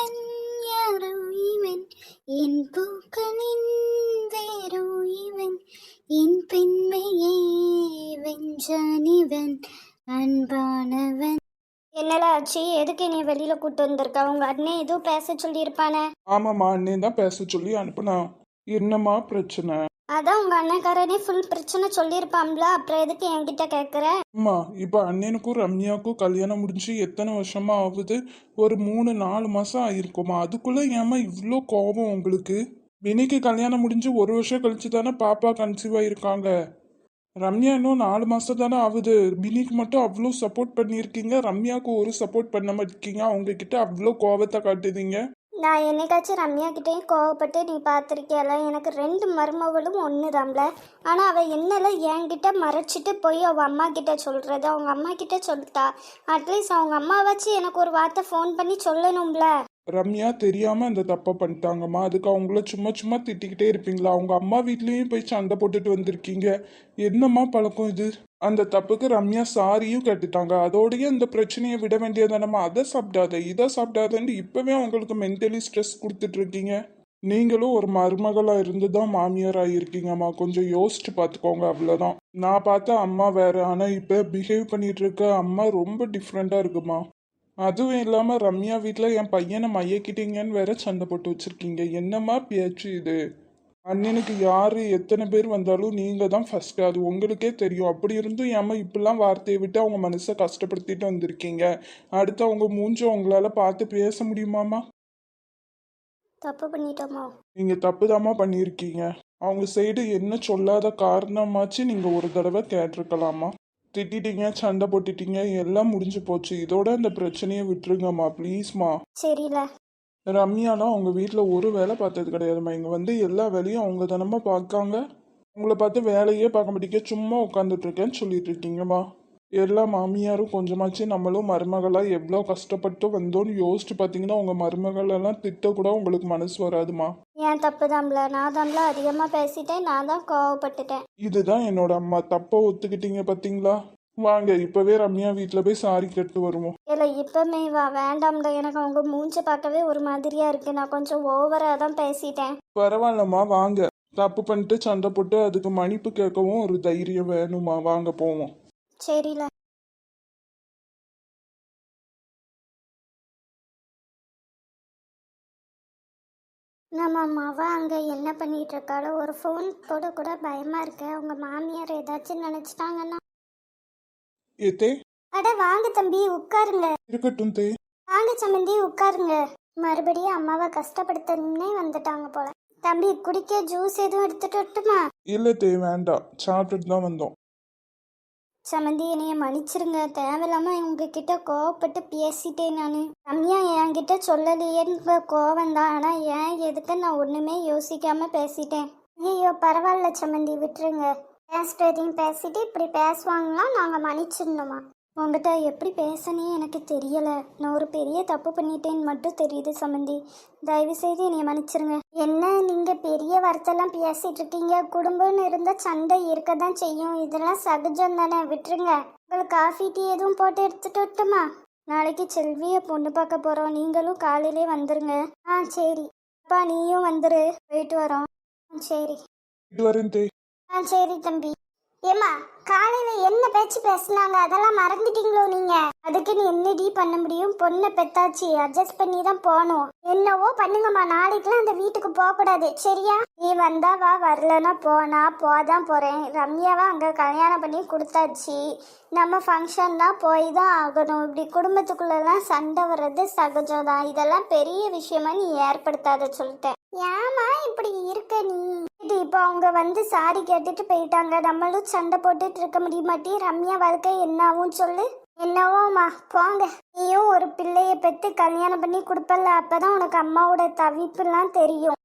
இவன் யாரோ இவன் என் பூக்களின் வேரோ இவன் என் பெண்மையை வென்றான் இவன் அன்பானவன். என்னடா ஆச்சு? எதுக்கு நீ வெளியில கூட்டு வந்திருக்க? உங்க அண்ணன் எதுவும் பேச சொல்லியிருப்பானே? ஆமாம்மா, அண்ணன் தான் பேச சொல்லி அனுப்புனா. என்னம்மா பிரச்சனை? அதான் உங்க அண்ணக்காரனே ஃபுல் பிரச்சனை சொல்லியிருப்பான்ல, அப்புறம் எதுக்கு என்கிட்ட கேட்குற? அம்மா, இப்போ அண்ணனுக்கும் ரம்யாவுக்கும் கல்யாணம் முடிஞ்சு எத்தனை வருஷமா ஆகுது? ஒரு 3-4 மாசம் ஆயிருக்குமா? அதுக்குள்ள ஏம்மா இவ்வளோ கோபம் உங்களுக்கு? வினிக்கு கல்யாணம் முடிஞ்சு 1 வருஷம் கழிச்சு தானே பாப்பா கன்சீவ் ஆயிருக்காங்க. ரம்யா இன்னும் 4 மாசம் தானே ஆகுது. வினிக்கு மட்டும் அவ்வளோ சப்போர்ட் பண்ணியிருக்கீங்க, ரம்யாவுக்கு ஒரு சப்போர்ட் பண்ண மாட்டேங்க. அவங்க கிட்ட அவ்வளோ கோபத்தை காட்டுதீங்க. நான் என்னைக்காச்சும் ரம்யா கிட்டேயும் கோவப்பட்டு நீ பார்த்துருக்கியால? எனக்கு 2 மருமகளும் ஒன்று தான்ல. ஆனால் அவள் என்னல என்கிட்ட மறைச்சிட்டு போய் அவள் அம்மா கிட்ட சொல்கிறது. அவங்க அம்மா கிட்ட சொல்லிட்டா. அட்லீஸ்ட் அவங்க அம்மாவாச்சு எனக்கு ஒரு வார்த்தை ஃபோன் பண்ணி சொல்லணும்ல. ரம்யா தெரியாம அந்த தப்பை பண்ணிட்டாங்கம்மா. அதுக்கு அவங்கள சும்மா சும்மா திட்டிக்கிட்டே இருப்பீங்களா? அவங்க அம்மா வீட்லயும் போய் சண்டை போட்டுட்டு வந்திருக்கீங்க. என்னம்மா பழக்கம் இது? அந்த தப்புக்கு ரம்யா சாரியும் கேட்டுட்டாங்க. அதோடய இந்த பிரச்சனையை விட வேண்டியதானம்மா. அதை சாப்பிடாத இதை சாப்பிடாதன்னு இப்பவே அவங்களுக்கு மென்டலி ஸ்ட்ரெஸ் கொடுத்துட்டு இருக்கீங்க. நீங்களும் ஒரு மருமகளா இருந்து தான் மாமியார் ஆகியிருக்கீங்கம்மா. கொஞ்சம் யோசிச்சு பார்த்துக்கோங்க, அவ்வளோதான். நான் பார்த்த அம்மா வேற, ஆனால் இப்போ பிஹேவ் பண்ணிட்டு இருக்க அம்மா ரொம்ப டிஃப்ரெண்டா இருக்குமா. அதுவும் இல்லாம ரம்யா வீட்டுல என் பையனை மையக்கிட்டீங்கன்னு வேற சண்டை போட்டு வச்சிருக்கீங்க. என்னம்மா பேச்சு இது? அண்ணனுக்கு யாரு எத்தனை பேர் வந்தாலும் நீங்க தான் ஃபர்ஸ்ட், அது உங்களுக்கே தெரியும். அப்படி இருந்தும் ஏமா இப்படிலாம் வார்த்தையை விட்டு அவங்க மனசை கஷ்டப்படுத்திட்டு வந்திருக்கீங்க. அடுத்து அவங்க மூஞ்ச உங்களால பார்த்து பேச முடியுமாமா? தப்பு பண்ணிட்டோமா? நீங்க தப்புதாம்மா பண்ணியிருக்கீங்க. அவங்க சைடு என்ன சொல்லாத காரணமாச்சு நீங்க ஒரு தடவை கேட்டிருக்கலாமா? திட்டிட்டீங்க, சண்டை போட்டுட்டீங்க, எல்லாம் முடிஞ்சு போச்சு. இதோட இந்த பிரச்சனையை விட்டுருங்கம்மா, ப்ளீஸ்மா. சரில. ரம்யாலாம் அவங்க வீட்டில் ஒரு வேலை பார்த்தது கிடையாதும்மா. இங்கே வந்து எல்லா வேலையும் அவங்க தானம்மா பார்க்காங்க. உங்களை பார்த்து வேலையே பார்க்க மாட்டேங்க, சும்மா உட்காந்துட்டு இருக்கேன்னு சொல்லிட்டு இருக்கீங்கம்மா. எல்லா மாமியாரும் கொஞ்சமாச்சு நம்மளும் மருமகளாக எவ்வளோ கஷ்டப்பட்டு வந்தோன்னு யோசிச்சு பார்த்தீங்கன்னா உங்கள் மருமகளெல்லாம் திட்டக்கூட உங்களுக்கு மனசு வராதுமா. ஏன் தப்பு தான்ல, நான் தான்ல அதிகமாக பேசிட்டேன், நான் தான் கோவப்பட்டுட்டேன். இதுதான் என்னோட அம்மா. தப்பை ஒத்துக்கிட்டீங்க பார்த்தீங்களா? வாங்க இப்பவே ரம்யா வீட்டில் போய் சாரி கேட்டு வருவோம். இல்லை இப்பவுமே வா. வேண்டாம்ல, எனக்கு அவங்க மூஞ்ச பார்க்கவே ஒரு மாதிரியா இருக்கு. நான் கொஞ்சம் ஓவராக தான் பேசிட்டேன். பரவாயில்லம்மா, வாங்க. தப்பு பண்ணிட்டு சண்டை போட்டு அதுக்கு மன்னிப்பு கேட்கவும் ஒரு தைரியம் வேணுமா. வாங்க போவோம். சரில. நம்ம அம்மாவா அங்கே என்ன பண்ணிட்டு இருக்காளோ? ஒரு ஃபோன் போட கூட பயமா இருக்கு. அவங்க மாமியார் ஏதாச்சும் நினைச்சிட்டாங்கன்னா. ஏத்தே, அட வாங்க தம்பி, உட்காருங்க. இருக்கட்டும் தே. வாங்க சம்மந்தி, உட்காருங்க. மறுபடியும் அம்மாவை கஷ்டப்படுத்தணும்னே வந்துட்டாங்க போல. தம்பி குடிக்க ஜூஸ் எதுவும் எடுத்துட்டு வரட்டுமா? இல்ல தே, வேண்டாம். சாப்பிட்டுட்டு தான் வந்தோம். சம்மந்தி என்னைய மன்னிச்சிருங்க. தேவையில்லாம உங்ககிட்ட கோவப்பட்டு பேசிட்டேன். நான் ரம்யா என்கிட்ட சொல்லலையேன்னு கோவம் தான். ஆனால் ஏன் எதுக்கு நான் ஒன்றுமே யோசிக்காம பேசிட்டேன். ஐயோ பரவாயில்ல சம்மந்தி, விட்டுருங்க. பேசுறதையும் பேசிட்டு இப்படி பேசுவாங்கன்னா நாங்கள் மன்னிச்சிடணுமா? உங்கள்கிட்ட எப்படி பேசனே எனக்கு தெரியலை. நான் ஒரு பெரிய தப்பு பண்ணிட்டேன்னு மட்டும் தெரியுது சம்மந்தி. தயவு செய்து என்னைய மன்னிச்சிருங்க. என்ன நீங்கள் பெரிய வார்த்தைலாம் பேசிட்டு இருக்கீங்க? குடும்பம்னு இருந்தால் சண்டை இருக்க தான் செய்யும். இதெல்லாம் சகஜம் தானே, விட்டுருங்க. உங்களுக்கு காஃபி டீ எதுவும் போட்டு எடுத்துட்டு வரட்டுமா? நாளைக்கு செல்வியை பொண்ணு பார்க்க போகிறோம். நீங்களும் காலையிலே வந்துருங்க. ஆ சரி. அப்பா நீயும் வந்துரு. போயிட்டு வரோம். சரி. ஆ சரி தம்பி. ஏமா காலையில என்ன பேச்சு பேசினாங்க, அதெல்லாம் மறந்துட்டீங்களோ நீங்க? அதுக்கு நீ என்னடி பண்ண முடியும்? பொண்ணை பெத்தாச்சு, அட்ஜஸ்ட் பண்ணி தான் போகணும். என்னவோ பண்ணுங்கம்மா. நாளைக்குலாம் அந்த வீட்டுக்கு போக கூடாது, சரியா? நீ வந்தா வா, வரலன்னா போனா போதான் போறேன். ரம்யாவா அங்க கல்யாணம் பண்ணி கொடுத்தாச்சு. நம்ம ஃபங்க்ஷன் தான் போய் தான் ஆகணும். இப்படி குடும்பத்துக்குள்ளெல்லாம் சண்டை வர்றது சகஜம் தான். இதெல்லாம் பெரிய விஷயமா நீ ஏற்படுத்தாத சொல்லிட்டேன். ஏமா இப்படி இருக்க நீ? இது இப்போ அவங்க வந்து சாரி கேட்டுட்டு போயிட்டாங்க. நம்மளும் சண்டை போட்டுட்டு இருக்க முடியுமாட்டி? ரம்யா வாழ்க்கை என்னாவும் சொல்லு. என்னவோமா போங்க. நீயும் ஒரு பிள்ளைய பெற்று கல்யாணம் பண்ணி கொடுப்பல, அப்பதான் உனக்கு அம்மாவோட தவிப்புலாம் தெரியும்.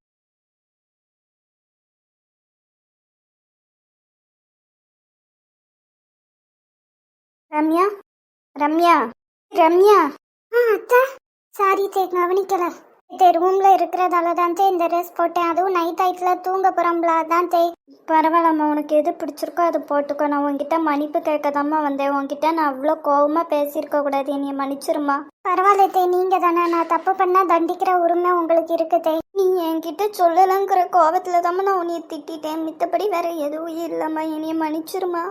ரம்யா, ரம்யா, ரம்யா. அத்தா சாரி தே, கவனிக்கல. ரூம்ல இருக்கிறதால தான் தே இந்த ட்ரெஸ் போட்டேன். அதுவும் நைட் ஆயிட்டுல தூங்க போறோம்ல, அதான் தே. பரவாயில்லம்மா, உனக்கு எது பிடிச்சிருக்கோ அதை போட்டுக்கோ. நான் உன்கிட்ட மன்னிப்பு கேட்கதாம்மா வந்தேன். உன்கிட்ட நான் அவ்வளோ கோவமாக பேசியிருக்க கூடாது. என்னைய மன்னிச்சிருமா. பரவாயில்ல நீங்கள் தானே, நான் தப்பு பண்ணால் தண்டிக்கிற உரிமை உங்களுக்கு இருக்குதே. நீ என்கிட்ட சொல்லலைங்கிற கோவத்தில் தாம்மா நான் உன்னைய திட்டிட்டேன். மித்தபடி வேற எதுவும் இல்லைம்மா. என்னைய மன்னிச்சிருமா.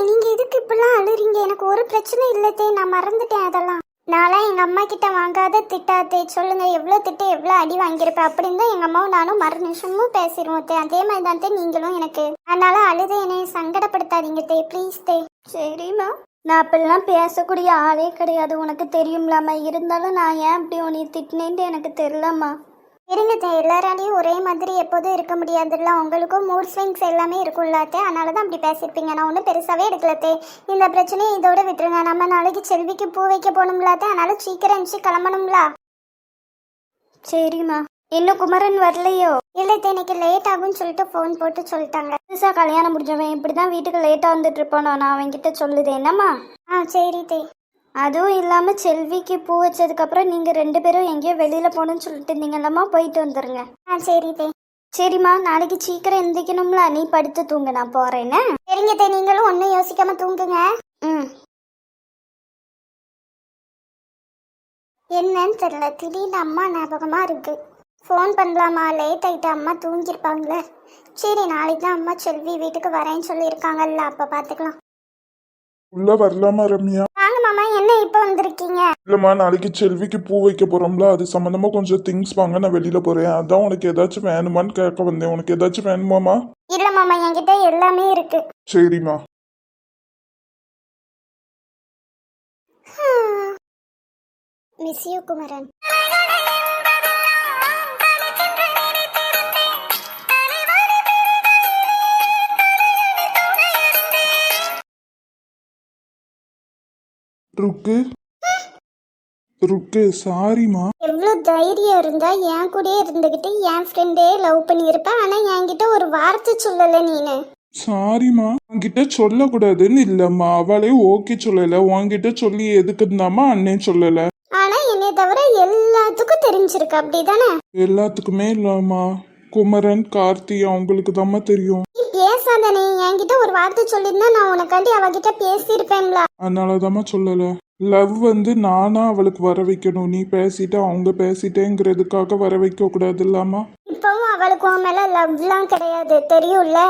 நீங்கள் எதுக்கு இப்படிலாம் அழுறீங்க? எனக்கு ஒரு பிரச்சனை இல்லத்தே, நான் மறந்துட்டேன் அதெல்லாம். நான்லாம் எங்கள் அம்மா கிட்ட வாங்காத திட்டாத்தே. சொல்லுங்க, எவ்வளோ திட்டு எவ்வளோ அடி வாங்கியிருப்பேன் அப்படின்னு தான் எங்கள் அம்மாவும் நானும் மறு நிமிஷமும் பேசிடுவோம் தே. அதே மாதிரி தான் தே நீங்களும் எனக்கு. அதனால அழுது என்னை சங்கடப்படுத்தாதீங்க தே, ப்ளீஸ் தே. சரிம்மா, நான் அப்படிலாம் பேசக்கூடிய ஆளே கிடையாது, உனக்கு தெரியும்லாமா. இருந்தாலும் நான் ஏன் அப்படி உன்னை திட்டினேன்ட்டு எனக்கு தெரியலம்மா. இருங்க தே, எல்லாராலையும் ஒரே மாதிரி எப்போதும் இருக்க முடியாதுல்ல. உங்களுக்கும் மூட் ஸ்விங்ஸ் எல்லாமே இருக்கும்லாத்தே. அதனால தான் அப்படி பேசியிருப்பீங்க. நான் ஒன்றும் பெருசாகவே எடுக்கலத்தே. இந்த பிரச்சனையை இதோட விட்டுருங்க. நம்ம நாளைக்கு செல்விக்கு பூ வைக்க போகணும்லாத்தே. அதனால சீக்கிரம் இருந்துச்சு கிளம்பணும்லா. சரிம்மா. இன்னும் குமரன் வரலையோ? இல்லத்தே, இன்னைக்கு லேட் ஆகும்னு சொல்லிட்டு ஃபோன் போட்டு சொல்லிட்டாங்க. புதுசாக கல்யாணம் முடிஞ்சவன் இப்படி தான் வீட்டுக்கு லேட்டாக வந்துட்டு இருப்பானோ. நான் அவன்கிட்ட சொல்லுது என்னம்மா. சரி தே. அதுவும் இல்லாமல் செல்விக்கு பூ வச்சதுக்கப்புறம் நீங்கள் 2 பேரும் எங்கேயோ வெளியில் போகணுன்னு சொல்லிட்டு இருந்தீங்கல்லம்மா, போயிட்டு வந்துடுங்க. சரி தே. சரிம்மா, நாளைக்கு சீக்கிரம் எந்திரிக்கணும்ல. நீ படுத்து தூங்க, நான் போகிறேன்னு. சரிங்க தே, நீங்களும் ஒன்றும் யோசிக்காமல் தூங்குங்க. ம். என்னன்னு தெரியல, திடீர்னு அம்மா ஞாபகமாக இருக்குது. ஃபோன் பண்ணலாமா? லேட் ஆகிட்டு அம்மா தூங்கியிருப்பாங்களே. சரி, நாளைக்கு தான் அம்மா செல்வி வீட்டுக்கு வரேன்னு சொல்லியிருக்காங்கல்ல, அப்போ பார்த்துக்கலாம். உள்ள வரலாமா ரம்யா? வாங்க மாமா, என்ன இப்போ வந்திருக்கீங்க? இல்லம்மா, நாளைக்கு செல்விக்கு பூ வைக்க போறோம்ல, அது சம்பந்தமா கொஞ்சம் திங்ஸ் வாங்க நான் வெளியில போறேன். அதான் உனக்கு ஏதாச்சும் வேணுமான்னு கேட்க வந்தேன். உனக்கு ஏதாச்சும் வேணுமாமா? இல்ல மாமா, என்கிட்ட எல்லாமே இருக்கு. சரிம்மா. Miss you Kumaran. ருக்கு ருக்கு, சாரிம்மா. எவ்வளவு தைரியம் இருந்தா என் கூடயே இருந்துகிட்டு என் ஃப்ரெண்டே லவ் பண்ணியிருப்ப. ஆனா என்கிட்ட ஒரு வார்த்தை சொல்லல நீனு. சாரிம்மா, உன்கிட்ட சொல்லக்கூடாதுன்னு இல்லம்மா. அவளே ஓகே சொல்லல. உன்கிட்ட சொல்லி எதுக்கு இருந்தாமா அண்ணன் சொல்லல. ஆனா என்னை தவிர எல்லாத்துக்கும் தெரிஞ்சிருக்கு, அப்படிதானே? எல்லாத்துக்குமே இல்லம்மா. குமரன், கார்த்தி அவங்களுக்கு தாம்மா தெரியும். நீ பேசாதனே. என்கிட்ட ஒரு வார்த்தை சொல்லியிருந்தா நான் உனக்காண்டி அவகிட்ட பேசியிருப்பேன்ல. அதனாலதாம்மா சொல்லல. லவ் வந்து நானா அவளுக்கு வர வைக்கணும். நீ பேசிட்ட அவங்க பேசிட்டேங்கிறதுக்காக வர வைக்க கூடாது இல்லாமா? இப்பவும் அவளுக்கு உன் மேல லவ்லாம் கிடையாது, தெரியும்ல?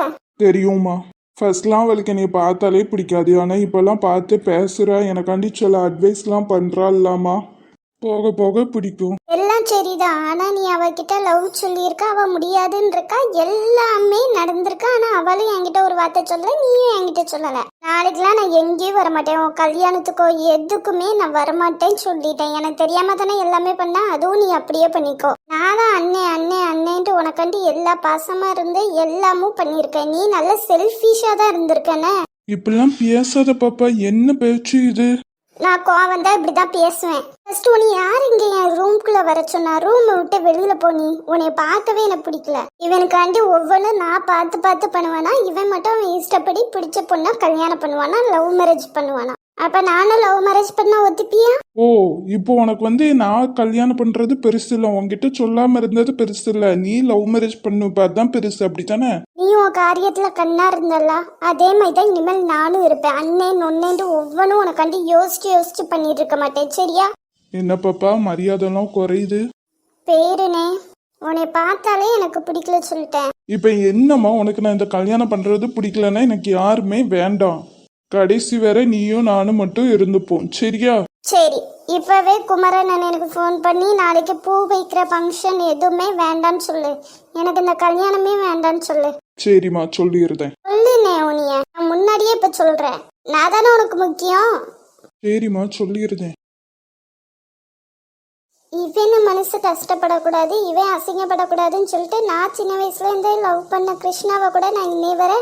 தெரியுமா? ஃபர்ஸ்ட்லாம் அவளுக்கு என்னை பார்த்தாலே பிடிக்காது. ஆனா இப்பெல்லாம் பார்த்து பேசுறா, எனக்காண்டி சில அட்வைஸ்லாம் பண்றா இல்லாமா? போக போக பிடிக்கும். எல்லாம் சரிதான். ஆனா நீ அவகிட்ட லவ் சொல்லியிருக்க, அவ முடியாதுன்னு இருக்கா. எல்லாமே நடந்திருக்கா. ஆனா அவளும் என்கிட்ட ஒரு வார்த்தை சொல்லல, நீயும் என்கிட்ட சொல்லல. நாளைக்கெல்லாம் நான் எங்கேயும் வரமாட்டேன். உன் கல்யாணத்துக்கோ எதுக்குமே நான் வரமாட்டேன்னு சொல்லிட்டேன். எனக்கு தெரியாம தானே எல்லாமே பண்ண. அதுவும் நீ அப்படியே பண்ணிக்கோ. நானும் அண்ணே அண்ணே அண்ணேன்ட்டு உனக்காண்டி எல்லா பாசமா இருந்து எல்லாமும் பண்ணியிருக்கேன். நீ நல்ல செல்ஃபிஷா தான் இருந்திருக்கேன்னு. இப்பெல்லாம் பேசாத பாப்பா. என்ன பேச்சு இது? நான் கோவம் தான் இப்படிதான் பேசுவேன். ஃபர்ஸ்ட் உன்னை யார் இங்க என் ரூம்குள்ள வர சொன்னா? ரூமை விட்டு வெளியில போனி. உன்னை பார்க்கவே எனக்கு பிடிக்கல. இவனுக்காண்டி ஒவ்வொன்றும் நான் பார்த்து பார்த்து பண்ணுவானா? இவன் மட்டும் அவன் இஷ்டப்படி பிடிச்ச பொண்ணா கல்யாணம் பண்ணுவானா? லவ் மேரேஜ் பண்ணுவானா? அப்ப நானும் லவ் மேரேஜ் பண்ண ஒத்துப்பியா? ஓ, இப்போ உனக்கு வந்து நான் கல்யாணம் பண்றது பெருசு இல்ல, உன்கிட்ட சொல்லாம இருந்தது பெருசு இல்ல, நீ லவ் மேரேஜ் பண்ணுப்ப அதான் பெருசு, அப்படித்தானே? நீ உன் காரியத்துல கண்ணா இருந்தல்ல, அதே மாதிரிதான் இனிமேல் நானும் இருப்பேன். அண்ணன் நொன்னேன்ட்டு ஒவ்வொன்றும் உனக்காண்டி யோசிச்சு யோசிச்சு பண்ணிட்டு இருக்க மாட்டேன், சரியா? என்ன பாப்பா, மரியாதைலாம் குறையுது. பேருனே, உன்னை பார்த்தாலே எனக்கு பிடிக்கல சொல்லிட்டேன். இப்ப என்னம்மா உனக்கு நான் இந்த கல்யாணம் பண்றது பிடிக்கலன்னா எனக்கு யாருமே வேண்டாம். கடைசி வரை நீயும் நானும் மட்டும் இருந்துப்போம், சரியா? சரி, இப்பவே குமரன் எனக்கு ஃபோன் பண்ணி நாளைக்கு பூ வைக்கிற ஃபங்க்ஷன் எதுவுமே வேண்டான்னு சொல்லு. எனக்கு இந்த கல்யாணமே வேண்டான்னு சொல்லு. சரிம்மா, சொல்லிடுறேன். சொல்லுனே உனிய, நான் முன்னாடியே இப்ப சொல்றேன். நான் தானே உனக்கு முக்கியம். சரிம்மா, சொல்லிடுறேன். இவன் மனசு கஷ்டப்படக்கூடாது, இவன் அசிங்கப்படக்கூடாதுன்னு சொல்லிட்டு நான் சின்ன வயசுல இருந்தே லவ் பண்ண கிருஷ்ணாவை கூட நான் இன்னை வரை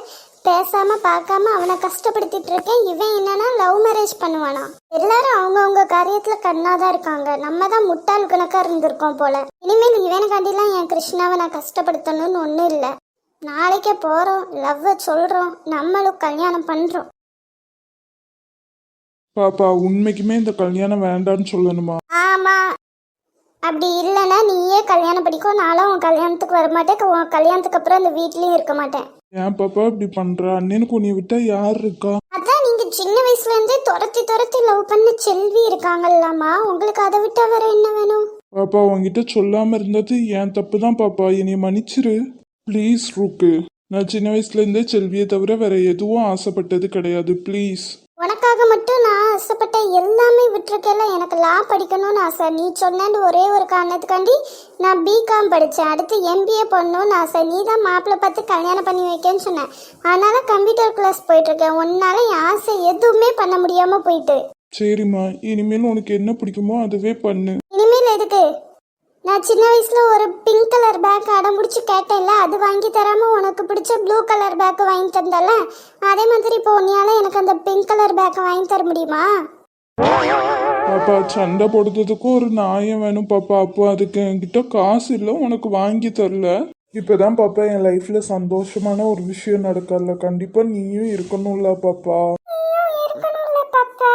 பேசாம பார்க்காம அவனை கஷ்டப்படுத்திட்டு இருக்கேன். இவன் என்னன்னா லவ் மேரேஜ் பண்ணுவானா? எல்லாரும் அவங்கவுங்க காரியத்துல கண்ணாதான் இருக்காங்க. நம்ம தான் முட்டாள் கணக்கா இருந்திருக்கோம் போல. இனிமேல் இவனுக்காண்டிலாம் என் கிருஷ்ணாவை நான் கஷ்டப்படுத்தணும்னு ஒன்றும் இல்லை. நாளைக்கே போறோம், லவ்வை சொல்றோம், நம்மளும் கல்யாணம் பண்றோம். பாப்பா, உண்மைக்குமே இந்த கல்யாணம் வேண்டான்னு சொல்லணுமா? ஆமா, அப்படி இல்லைன்னா நீயே கல்யாணம் படிக்கோ. நானும் உன் கல்யாணத்துக்கு வரமாட்டேன். உன் கல்யாணத்துக்கு அப்புறம் அந்த வீட்லயும் இருக்க மாட்டேன். ஏன் பாப்பா இப்படி பண்ற? அண்ணனுக்கு உன்னை விட்டா யார் இருக்கா? அதான் நீங்க சின்ன வயசுல இருந்தே துரத்தி துரத்தி லவ் பண்ண செல்வி இருக்காங்கல்லம்மா, உங்களுக்கு அதை விட்டா வேற என்ன வேணும்? பாப்பா உன்கிட்ட சொல்லாம இருந்தது என் தப்பு தான் பாப்பா, என்னை மன்னிச்சிரு ப்ளீஸ். ருக்கு, நான் சின்ன வயசுல இருந்தே செல்வியை தவிர வேற எதுவும் ஆசைப்பட்டது கிடையாது, ப்ளீஸ். உனக்காக மட்டும் நான் ஆசைப்பட்ட எல்லாமே விட்டுருக்கல. எனக்கு லா படிக்கணும்னு ஆசை. நீ சொன்னேன்னு ஒரே ஒரு காரணத்துக்காண்டி நான் பிகாம் படித்தேன். அடுத்து எம்பிஏ பண்ணணும்னு ஆசை. நீ தான் மாப்பிள்ளை பார்த்து கல்யாணம் பண்ணி வைக்கன்னு சொன்னேன். அதனால கம்ப்யூட்டர் கிளாஸ் போயிட்டுருக்கேன். உன்னால என் ஆசை எதுவுமே பண்ண முடியாமல் போயிட்டு. சரிம்மா, இனிமேல் உனக்கு என்ன பிடிக்குமோ அதுவே பண்ணு. இனிமேல் எதுக்கு? நான் சின்ன வயசுல ஒரு பிங்க் கலர் பேக் அடம்பிடிச்சு கேட்டேன்ல, அது வாங்கி தராம உனக்கு பிடிச்ச ப்ளூ கலர் பேக் வாங்கி தந்தல, அதே மாதிரி இப்போ உன்னையால எனக்கு அந்த பிங்க் கலர் பேக் வாங்கி தர முடியுமா? பாப்பா சண்டை போடுறதுக்கும் ஒரு நியாயம் வேணும் பாப்பா. அப்போ அதுக்கு என்கிட்ட காசு இல்லை, உனக்கு வாங்கி தரல. இப்பதான் பாப்பா என் லைஃப்ல சந்தோஷமான ஒரு விஷயம் நடக்கல. கண்டிப்பா நீயும் இருக்கணும்ல பாப்பா. இருக்கணும்ல பாப்பா.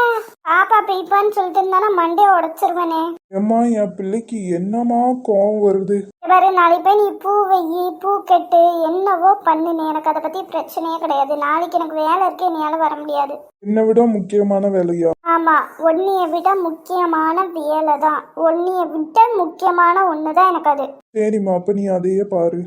பாப்பா பீப்பான்னு சொல்லிட்டு இருந்தானா மண்டே உடைச்சிருவனே. ஏம்மா என் பிள்ளைக்கு என்னமா கோவம் வருது? வேறு நாளைக்கு போய் நீ பூ வெயி, பூ கெட்டு, என்னவோ பண்ணுனே, எனக்கு அதை பத்தி பிரச்சனையே கிடையாது. நாளைக்கு எனக்கு வேலை இருக்கு, என்னால வர முடியாது. என்னை விட முக்கியமான வேலையா? ஆமா, ஒன்னிய விட முக்கியமான வேலை தான். ஒன்னிய விட முக்கியமான ஒண்ணுதான் எனக்கு அது. சரிம்மா, அப்ப நீ அதையே பாரு.